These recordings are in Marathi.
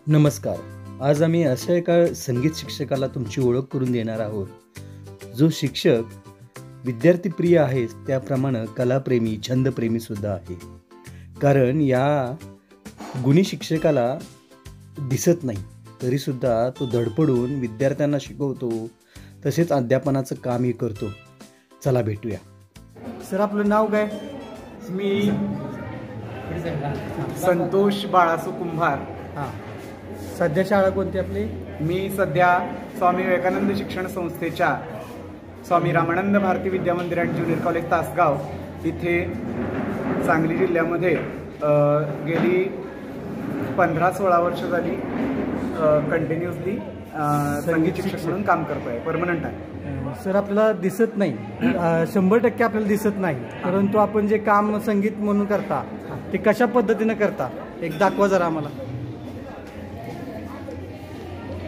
नमस्कार. आज आम्ही अशा एका संगीत शिक्षकाला तुमची ओळख करून देणार आहोत, जो शिक्षक विद्यार्थीप्रिय आहे, त्याप्रमाणे कलाप्रेमी, छंदप्रेमीसुद्धा आहे. कारण या गुणी शिक्षकाला दिसत नाही, तरीसुद्धा तो धडपडून विद्यार्थ्यांना शिकवतो, तसेच अध्यापनाचं कामही करतो. चला भेटूया. सर, आपलं नाव काय? मी संतोष बाळासू कुंभार. हां. सध्या शाळा कोणती आपली? मी सध्या स्वामी विवेकानंद शिक्षण संस्थेच्या स्वामी रामानंद भारती विद्या मंदिर आणि ज्युनियर कॉलेज तासगाव इथे सांगली जिल्ह्यामध्ये गेली 15-16 वर्ष झाली कंटिन्युअसली संगीत शिक्षक म्हणून काम करतो आहे. परमनंट आहे. सर, आपल्याला दिसत नाही, 100% आपल्याला दिसत नाही, परंतु आपण जे काम संगीत म्हणून करता ते कशा पद्धतीनं करता, एक दाखवा जरा आम्हाला.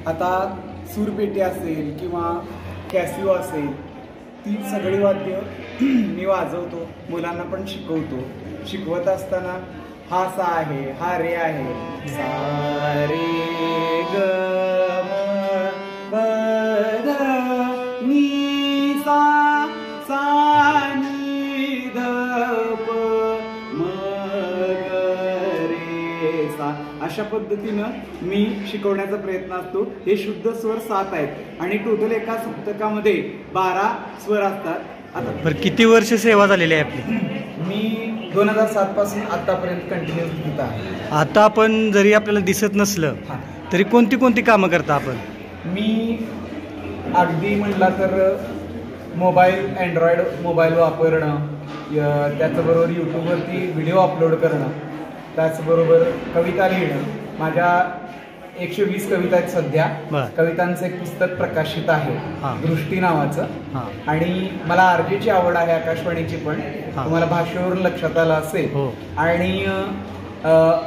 आता सूरपेटी असेल किंवा कॅसिओ असेल, ती सगळी वाद्य मी वाजवतो, मुलांना पण शिकवतो. शिकवत असताना हा सा आहे, हा रे आहे, सा रे ग म प ध नी सा सा नी ध प म ग रे सा, अशा पद्धतीनं मी शिकवण्याचा प्रयत्न असतो. हे शुद्ध स्वर 7 आहेत आणि टोटल एका सप्तकामध्ये 12 स्वर असतात. आता बरं, किती वर्ष सेवा झालेली आहे आपली? मी 2007 पासून आतापर्यंत कंटिन्यू घेत आहे. आता आपण जरी आपल्याला दिसत नसलं तरी कोणती कोणती कामं करता आपण? मी अगदी म्हटला तर मोबाईल, अँड्रॉइड मोबाईल वापरणं, त्याचबरोबर यूट्यूबवरती व्हिडिओ अपलोड करणं, त्याचबरोबर कविता लिहिणं. माझ्या 120 कविता आहेत सध्या. कवितांचं एक पुस्तक प्रकाशित आहे दृष्टी नावाचं. आणि मला आरजेची आवड आहे, आकाशवाणीची पण, तुम्हाला भाषेवरून लक्षात आलं असेल. आणि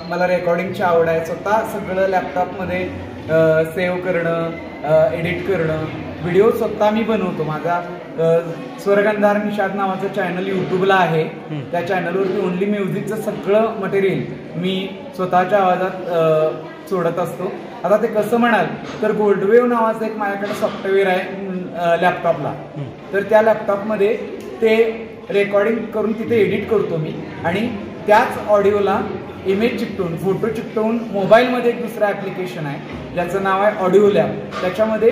मला रेकॉर्डिंगची आवड आहे. स्वतः सगळं लॅपटॉपमध्ये सेव्ह करणं, एडिट करणं, व्हिडिओ स्वतः मी बनवतो. माझा स्वर्गंधार निषाद नावाचं चॅनल यूट्यूबला आहे. त्या चॅनलवरती ओनली म्युझिकचं सगळं मटेरियल मी स्वतःच्या आवाजात सोडत असतो. आता ते कसं म्हणाल तर गोल्डवेव्ह नावाचं एक माझ्याकडे सॉफ्टवेअर आहे लॅपटॉपला. तर त्या लॅपटॉपमध्ये ते रेकॉर्डिंग करून तिथे एडिट करतो मी, आणि त्याच ऑडिओला इमेज चिकटवून, फोटो चिकटवून मोबाईलमध्ये एक दुसरं ॲप्लिकेशन आहे ज्याचं नाव आहे ऑडिओ लॅब. त्याच्यामध्ये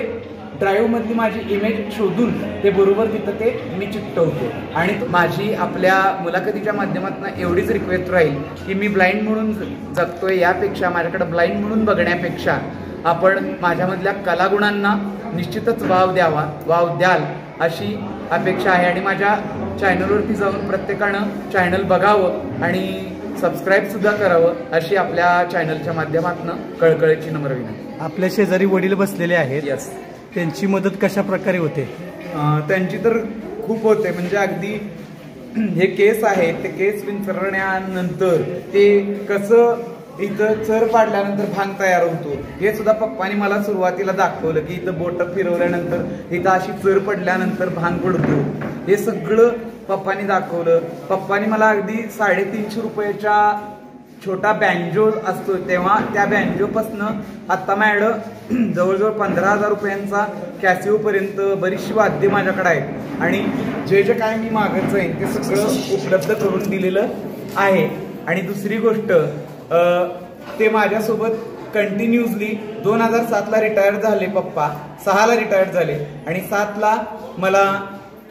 ड्राईव्हमधली माझी इमेज शोधून ते बरोबर तिथं ते मी चिकटवतो. आणि माझी आपल्या मुलाखतीच्या माध्यमातून एवढीच रिक्वेस्ट राहील की मी ब्लाइंड म्हणून जगतोय यापेक्षा, माझ्याकडे ब्लाइंड म्हणून बघण्यापेक्षा आपण माझ्यामधल्या कलागुणांना निश्चितच वाव द्याल अशी अपेक्षा आहे. आणि माझ्या चॅनलवरती जाऊन प्रत्येकानं चॅनल बघावं आणि सबस्क्राईबसुद्धा करावं अशी आपल्या चॅनलच्या माध्यमातून कळकळीची नम्र विनंती. आपल्या शेजारी वडील बसलेले आहेत. यस. त्यांची मदत कशा प्रकारे होते? त्यांची तर खूप होते. म्हणजे अगदी हे केस आहे, ते केस विंचरण्यानंतर ते कसं इथं चर पाडल्यानंतर भांग तयार होतो हे सुद्धा पप्पानी मला सुरुवातीला दाखवलं, की इथं बोटं फिरवल्यानंतर इथं अशी चर पडल्यानंतर भांग पडतो. हे सगळं पप्पानी दाखवलं. पप्पानी मला अगदी 350 रुपयाच्या छोटा बँजो असतो तेव्हा त्या बँजोपासनं आत्ता माझ्याकडं जवळजवळ 15,000 रुपयांचा कॅसिओपर्यंत बरीचशी वाद्य माझ्याकडे आहेत. आणि जे जे काय मी मागत जाईन ते सगळं उपलब्ध करून दिलेलं आहे. आणि दुसरी गोष्ट, ते माझ्यासोबत कंटिन्युअसली 2007ला रिटायर झाले पप्पा, 6ला रिटायर झाले आणि 7ला मला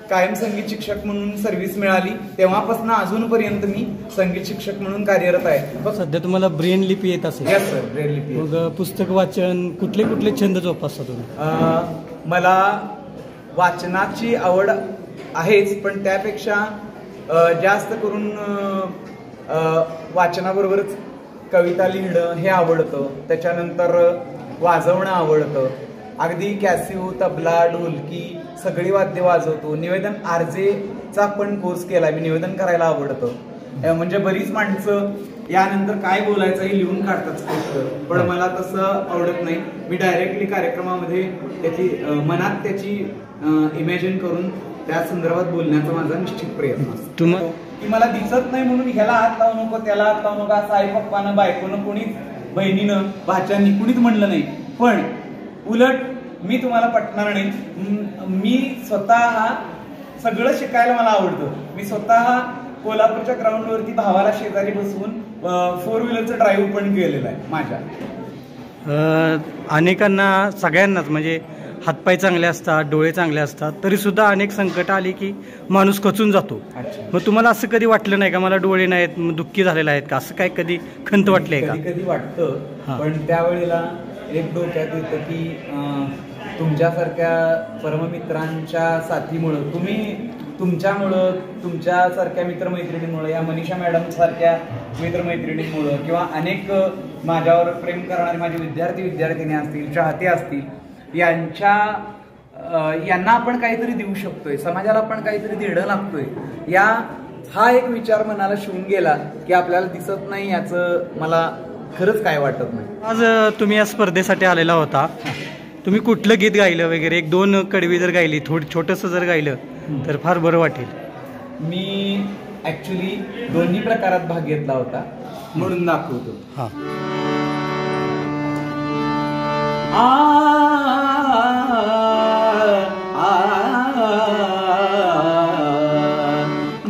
कायम संगीत शिक्षक म्हणून सर्व्हिस मिळाली. तेव्हापासून अजूनपर्यंत मी संगीत शिक्षक म्हणून कार्यरत आहे. सध्या तुम्हाला ब्रेन लिपी येत असेल? यस सर, ब्रेन लिपी. मग पुस्तक वाचन, कुठले कुठले छंद जोपासता तुम्ही? मला वाचनाची आवड आहेच, पण त्यापेक्षा जास्त करून वाचनाबरोबरच कविता लिहिणं हे आवडतं. त्याच्यानंतर वाजवणं आवडतं. अगदी कॅसिओ, तबला, ढोलकी सगळी वाद्य वाजवतो. निवेदन आरजेचा पण कोर्स केला मी. निवेदन करायला आवडतं. म्हणजे बरीच माणसं यानंतर काय बोलायचं हे लिहून काढतात स्क्रिप्ट, पण मला तसं आवडत नाही. मी डायरेक्टली कार्यक्रमामध्ये त्याची मनात त्याची इमॅजिन करून त्या संदर्भात बोलण्याचा माझा निश्चित प्रयत्न असतो. की मला दिसत नाही म्हणून ह्याला हात लावू नको, त्याला हात लावू नको असं आई पप्पानं बायकोनं कोणीच बहिणीनं भाच्यांनी कुणीच म्हणलं नाही. पण उलट मी तुम्हाला पटणार नाही, मी स्वतः सगळं शिकायला मला आवडतं. मी स्वतः कोल्हापूरच्या ग्राउंडवरती भावाला शेजारी बसवून 4 व्हीलरचं ड्राईव्ह पण केलेलं आहे माझ्या. अनेकांना सगळ्यांनाच म्हणजे हातपाय चांगले असतात, डोळे चांगले असतात, तरी सुद्धा अनेक संकट आली की माणूस खचून जातो. मग तुम्हाला असं कधी वाटलं नाही का मला डोळे नाहीत, दुःखी झालेले आहेत का, असं काय कधी खंत वाटली आहे का? कधी कधी वाटतं, पण त्यावेळेला एक डोक्यात येतं की तुमच्यासारख्या परममित्रांच्या साथीमुळं, तुमच्यामुळं, तुमच्यासारख्या मित्रमैत्रिणींमुळं, या मनीषा मॅडम सारख्या मित्रमैत्रिणींमुळं किंवा अनेक माझ्यावर प्रेम करणारे माझे विद्यार्थी असतील, चाहते असतील, यांना आपण काहीतरी देऊ शकतोय, समाजाला आपण काहीतरी देणं लागतोय, हा एक विचार मनाला शिवून गेला की आपल्याला दिसत नाही याचं मला खरंच काय वाटत नाही. आज तुम्ही या स्पर्धेसाठी आलेला होता, तुम्ही कुठलं गीत गायलं वगैरे, 1-2 कडवी जर गायली, छोटंसं जर गायलं तर फार बरं वाटेल. मी ऍक्च्युली दोन्ही प्रकारात भाग घेतला होता म्हणून दाखवतो. हां.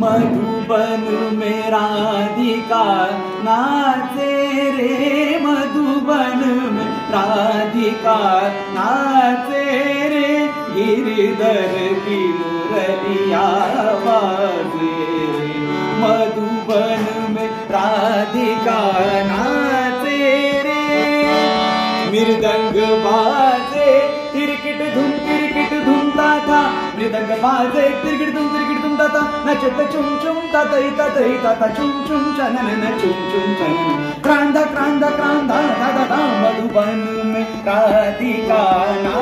मधुबन में राधिका नाचे रे, मधुबन में राधिका नाचे रे, गिरधर की मुरलिया बाजे रे, मधुबन में राधिका नाचे रे, मृदंग बाजे तिरकिट धूम ताता, मृदंग बाजे तिरकिट धूम ताता, नचत चुम चुम तातई ताता, चुम चुम चनन चुम चुम चनन, क्रांदा क्रांदा क्रांदा दा दा दा, मधुबन में राधिका ना